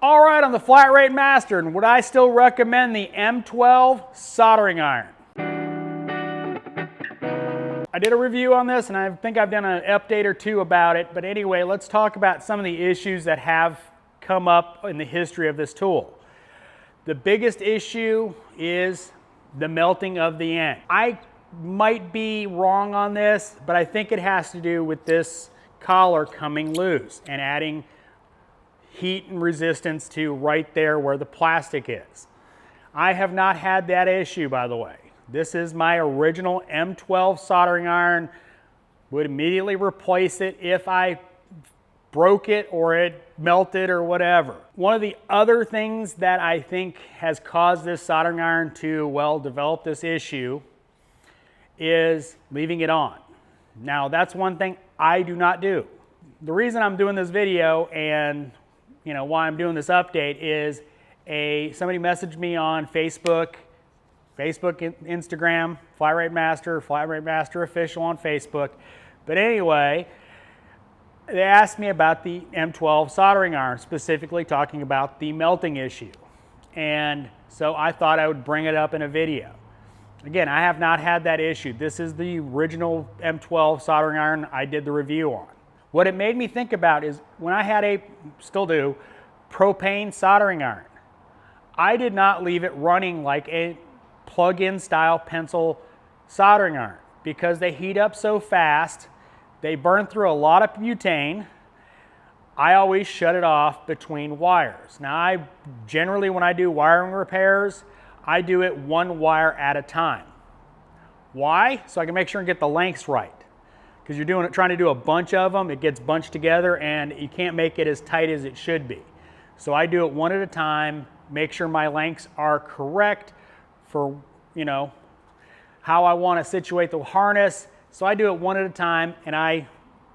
All right, I'm the Flat Rate Master, and would I still recommend the M12 soldering iron? I did a review on this, and I think I've done an update or two about it, but anyway, let's talk about some of the issues that have come up in the history of this tool. The biggest issue is the melting of the end. I might be wrong on this, but I think it has to do with this collar coming loose and adding heat and resistance to right there where the plastic is. I have not had that issue, by the way. This is my original M12 soldering iron. Would immediately replace it if I broke it or it melted or whatever. One of the other things that I think has caused this soldering iron to, well, develop this issue is leaving it on. Now, that's one thing I do not do. The reason I'm doing this video and why I'm doing this update is somebody messaged me on Facebook, Instagram, Flat Rate Master Official on Facebook. But anyway, they asked me about the M12 soldering iron, specifically talking about the melting issue. And so I thought I would bring it up in a video. Again, I have not had that issue. This is the original M12 soldering iron I did the review on. What it made me think about is when I had still do, propane soldering iron. I did not leave it running like a plug-in style pencil soldering iron because they heat up so fast, they burn through a lot of butane. I always shut it off between wires. Now generally when I do wiring repairs, I do it one wire at a time. Why? So I can make sure and get the lengths right. Because you're trying to do a bunch of them, it gets bunched together and you can't make it as tight as it should be. So I do it one at a time, make sure my lengths are correct for, how I want to situate the harness. So I do it one at a time and I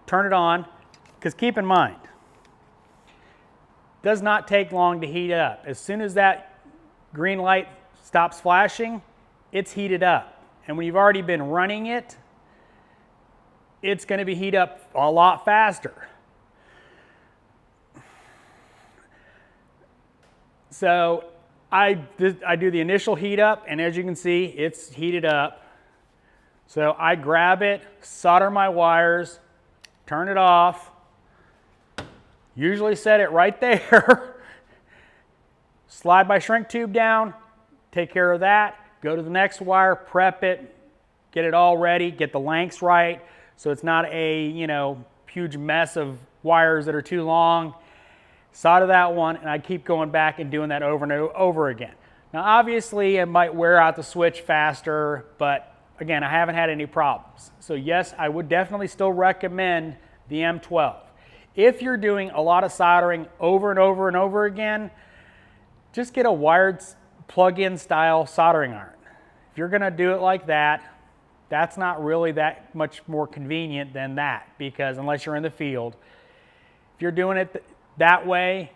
turn it on, because keep in mind, it does not take long to heat up. As soon as that green light stops flashing, it's heated up. And when you've already been running it, it's going to be heat up a lot faster. So I do the initial heat up, and as you can see, it's heated up. So I grab it, solder my wires, turn it off, usually set it right there, slide my shrink tube down, take care of that, go to the next wire, prep it, get it all ready, get the lengths right, so it's not a, huge mess of wires that are too long. Solder that one, and I keep going back and doing that over and over again. Now, obviously, it might wear out the switch faster, but again, I haven't had any problems. So yes, I would definitely still recommend the M12. If you're doing a lot of soldering over and over and over again, just get a wired plug-in style soldering iron. If you're gonna do it like that, that's not really that much more convenient than that, because unless you're in the field, if you're doing it that way,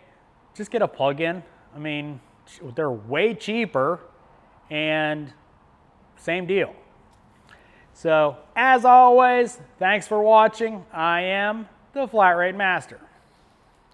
just get a plug-in. I mean, they're way cheaper and same deal. So, as always, thanks for watching. I am the Flat Rate Master.